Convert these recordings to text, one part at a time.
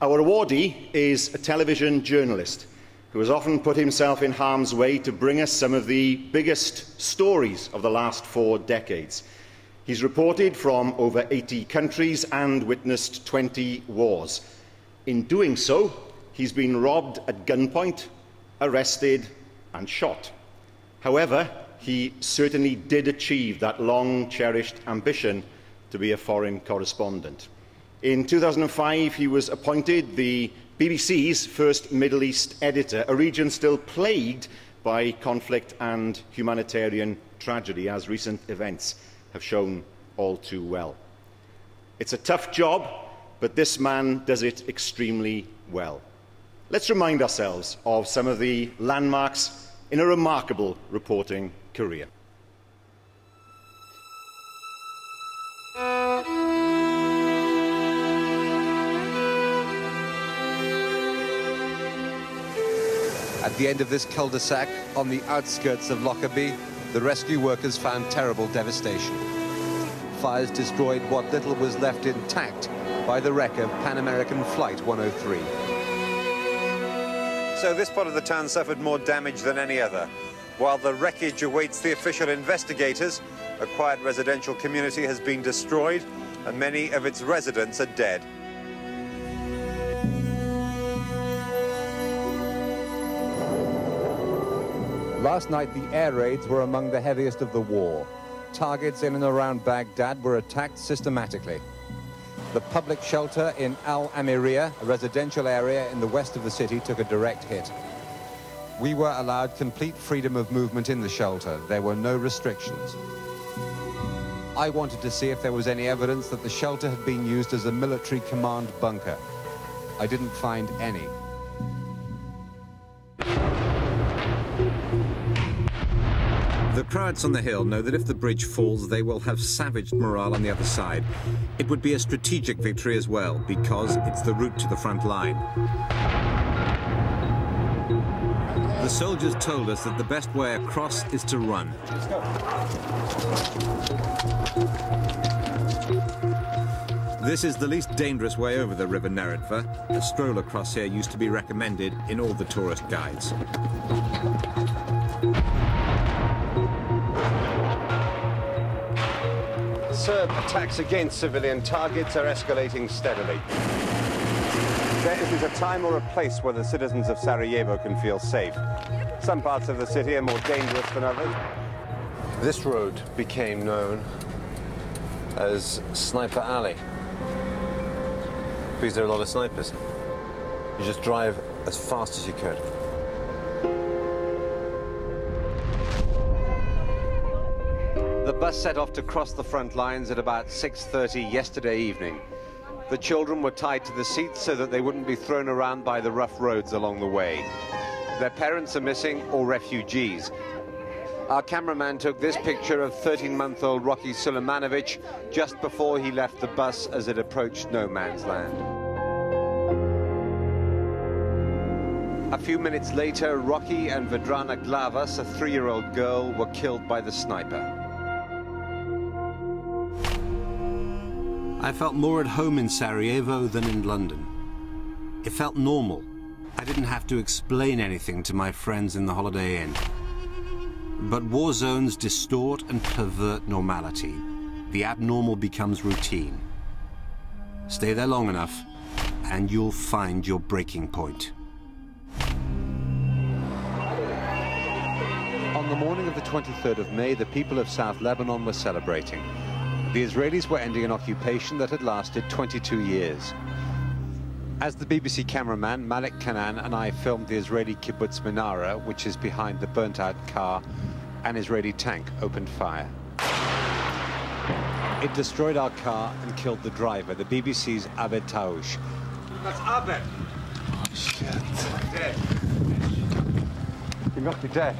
Our awardee is a television journalist who has often put himself in harm's way to bring us some of the biggest stories of the last 4 decades. He's reported from over 80 countries and witnessed 20 wars. In doing so, he's been robbed at gunpoint, arrested and shot. However, he certainly did achieve that long-cherished ambition to be a foreign correspondent. In 2005, he was appointed the BBC's first Middle East editor, a region still plagued by conflict and humanitarian tragedy, as recent events have shown all too well. It's a tough job, but this man does it extremely well. Let's remind ourselves of some of the landmarks in a remarkable reporting career. At the end of this cul-de-sac, on the outskirts of Lockerbie, the rescue workers found terrible devastation. Fires destroyed what little was left intact by the wreck of Pan American Flight 103. So this part of the town suffered more damage than any other. While the wreckage awaits the official investigators, a quiet residential community has been destroyed and many of its residents are dead. Last night, the air raids were among the heaviest of the war. Targets in and around Baghdad were attacked systematically. The public shelter in Al Amiria, a residential area in the west of the city, took a direct hit. We were allowed complete freedom of movement in the shelter. There were no restrictions. I wanted to see if there was any evidence that the shelter had been used as a military command bunker. I didn't find any. The crowds on the hill know that if the bridge falls, they will have savaged morale on the other side. It would be a strategic victory as well, because it's the route to the front line. The soldiers told us that the best way across is to run. Let's go. This is the least dangerous way over the River Neretva. A stroll across here used to be recommended in all the tourist guides. Serb attacks against civilian targets are escalating steadily. There isn't a time or a place where the citizens of Sarajevo can feel safe. Some parts of the city are more dangerous than others. This road became known as Sniper Alley, because there are a lot of snipers. You just drive as fast as you could. The bus set off to cross the front lines at about 6:30 yesterday evening. The children were tied to the seats so that they wouldn't be thrown around by the rough roads along the way. Their parents are missing or refugees. Our cameraman took this picture of 13-month-old Rocky Sulemanovic just before he left the bus as it approached no man's land. A few minutes later, Rocky and Vedrana Glavas, a 3-year-old girl, were killed by the sniper. I felt more at home in Sarajevo than in London. It felt normal. I didn't have to explain anything to my friends in the Holiday Inn. But war zones distort and pervert normality. The abnormal becomes routine. Stay there long enough, and you'll find your breaking point. On the morning of the 23rd of May, the people of South Lebanon were celebrating. The Israelis were ending an occupation that had lasted 22 years. As the BBC cameraman, Malik Kanan, and I filmed the Israeli kibbutz Menara, which is behind the burnt-out car, an Israeli tank opened fire. It destroyed our car and killed the driver, the BBC's Abed Taoush. That's Abed! Oh, shit. Dead. He must be dead.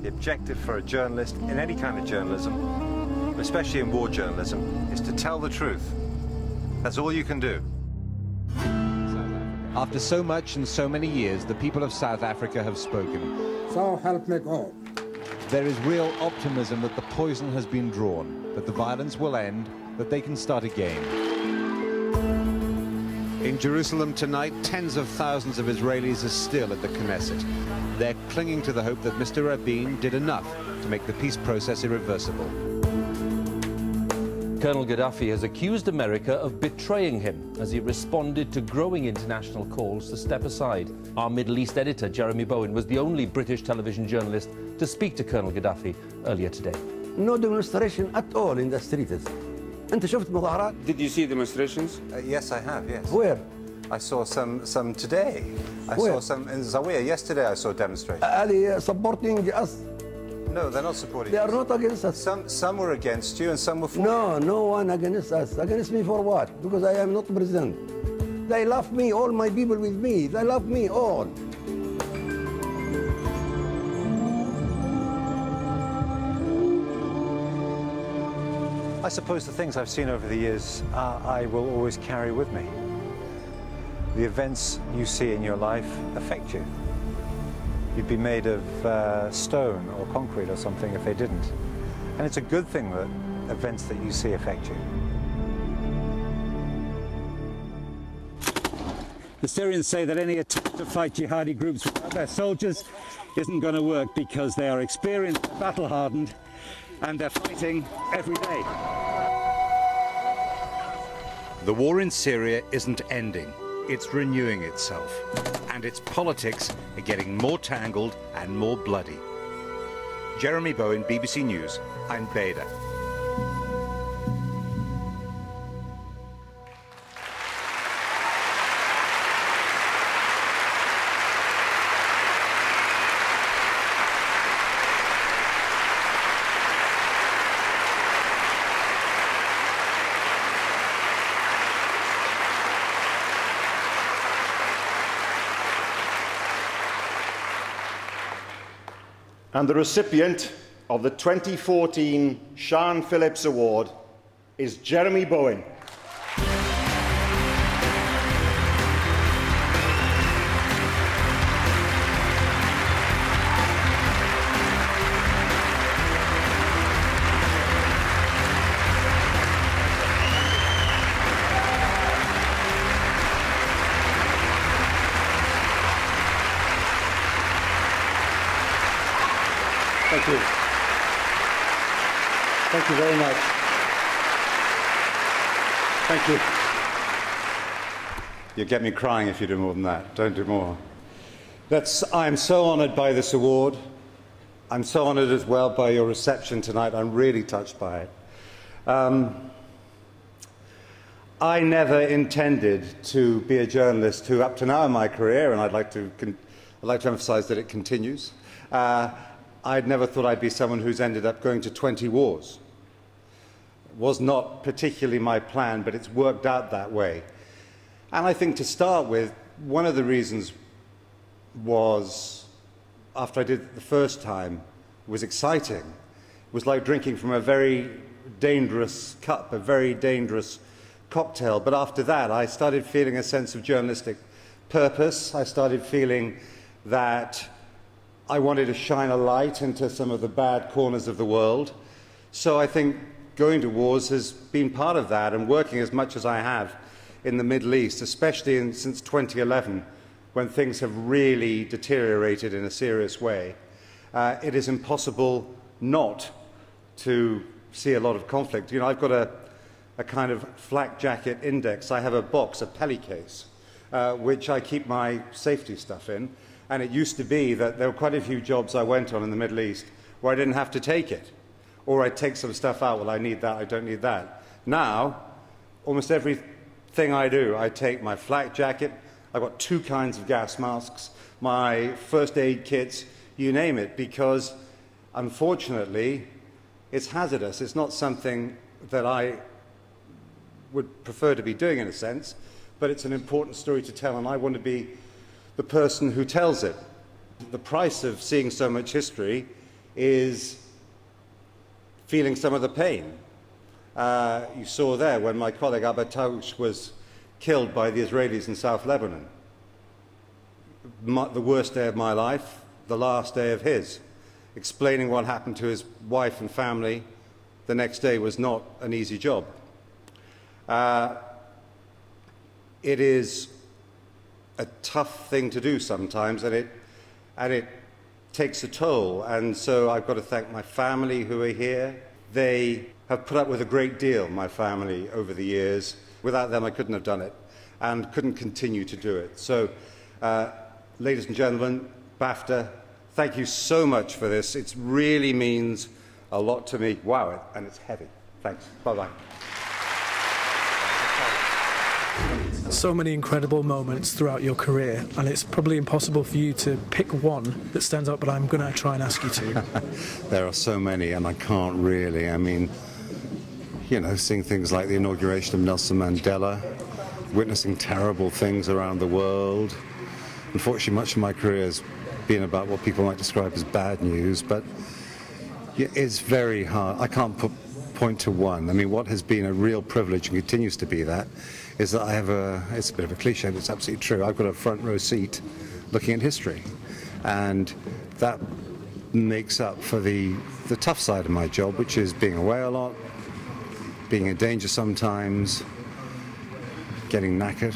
The objective for a journalist in any kind of journalism especially in war journalism, is to tell the truth. That's all you can do. After so much and so many years, the people of South Africa have spoken. So help me God. There is real optimism that the poison has been drawn, that the violence will end, that they can start again. In Jerusalem tonight, tens of thousands of Israelis are still at the Knesset. They're clinging to the hope that Mr. Rabin did enough to make the peace process irreversible. Colonel Gaddafi has accused America of betraying him as he responded to growing international calls to step aside. Our Middle East editor, Jeremy Bowen, was the only British television journalist to speak to Colonel Gaddafi earlier today. No demonstration at all in the streets. Did you see demonstrations? Yes, I have, yes. Where? I saw some today. I Where? saw some in Zawiya. Yesterday I saw demonstrations. Are they supporting us? No, they're not supporting They are us. not against us. Some were against you and some were for No, no one against us. Against me for what? Because I am not president. They love me, all my people with me. They love me all. I suppose the things I've seen over the years, I will always carry with me. The events you see in your life affect you. You'd be made of stone or concrete or something if they didn't. And it's a good thing that events that you see affect you. The Syrians say that any attempt to fight jihadi groups without their soldiers isn't going to work because they are experienced, battle-hardened, and they're fighting every day. The war in Syria isn't ending. It's renewing itself. And its politics are getting more tangled and more bloody. Jeremy Bowen, BBC News, I'm Beda. And the recipient of the 2014 Siân Phillips Award is Jeremy Bowen. Thank you. Thank you very much. Thank you. You get me crying if you do more than that. Don't do more. I'm so honoured by this award. I'm so honoured as well by your reception tonight. I'm really touched by it. I never intended to be a journalist who, up to now in my career, and I'd like to emphasise that it continues, I'd never thought I'd be someone who's ended up going to 20 wars. It was not particularly my plan, but it's worked out that way. And I think to start with, one of the reasons was, after I did it the first time, it was exciting. It was like drinking from a very dangerous cup, a very dangerous cocktail. But after that, I started feeling a sense of journalistic purpose. I started feeling that I wanted to shine a light into some of the bad corners of the world. So I think going to wars has been part of that, and working as much as I have in the Middle East, especially since 2011, when things have really deteriorated in a serious way, it is impossible not to see a lot of conflict. You know, I've got a kind of flak jacket index. I have a box, a pelly case, which I keep my safety stuff in. And it used to be that there were quite a few jobs I went on in the Middle East where I didn't have to take it. Or I'd take some stuff out, well, I need that, I don't need that. Now, almost everything I do, I take my flak jacket, I've got 2 kinds of gas masks, my first aid kits, you name it, because unfortunately, it's hazardous. It's not something that I would prefer to be doing in a sense, but it's an important story to tell, and I want to be the person who tells it. The price of seeing so much history is feeling some of the pain. you saw there when my colleague Abatouch was killed by the Israelis in South Lebanon. The worst day of my life, the last day of his. Explaining what happened to his wife and family the next day was not an easy job. It is a tough thing to do sometimes, and it takes a toll. And so I've got to thank my family who are here. They have put up with a great deal, my family, over the years. Without them, I couldn't have done it and couldn't continue to do it. So, ladies and gentlemen, BAFTA, thank you so much for this. It really means a lot to me. Wow, and it's heavy. Thanks. Bye-bye. So many incredible moments throughout your career, and it's probably impossible for you to pick one that stands out, but I'm going to try and ask you to. There are so many, and I can't really. I mean, you know, seeing things like the inauguration of Nelson Mandela, witnessing terrible things around the world. Unfortunately, much of my career has been about what people might describe as bad news, but it's very hard. I can't point to one. I mean, what has been a real privilege and continues to be that is that I have it's a bit of a cliche, but it's absolutely true. I've got a front row seat looking at history, and that makes up for the tough side of my job, which is being away a lot, being in danger sometimes, getting knackered.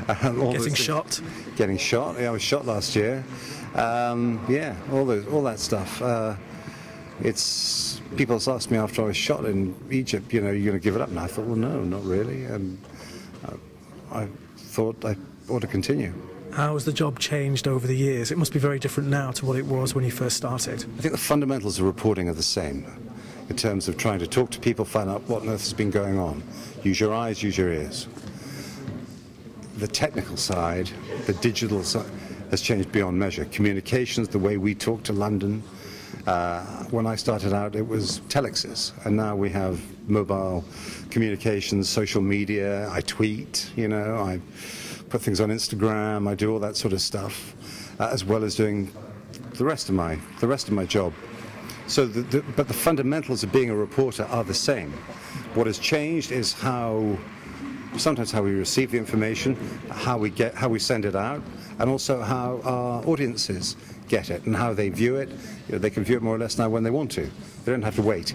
Getting shot. Getting shot. Yeah, I was shot last year. Yeah, all that stuff. People asked me after I was shot in Egypt, you know, you're going to give it up? And I thought, well, no, not really. I thought I ought to continue. How has the job changed over the years? It must be very different now to what it was when you first started. I think the fundamentals of reporting are the same in terms of trying to talk to people, find out what on earth has been going on. Use your eyes, use your ears. The technical side, the digital side, has changed beyond measure. Communications, the way we talk to London. When I started out, it was telexes, and now we have mobile communications, social media. I tweet, you know, I put things on Instagram. I do all that sort of stuff, as well as doing the rest of my job. So, but the fundamentals of being a reporter are the same. What has changed is sometimes how we receive the information, how we send it out, and also how our audiences get it and how they view it. You know, they can view it more or less now when they want to. They don't have to wait.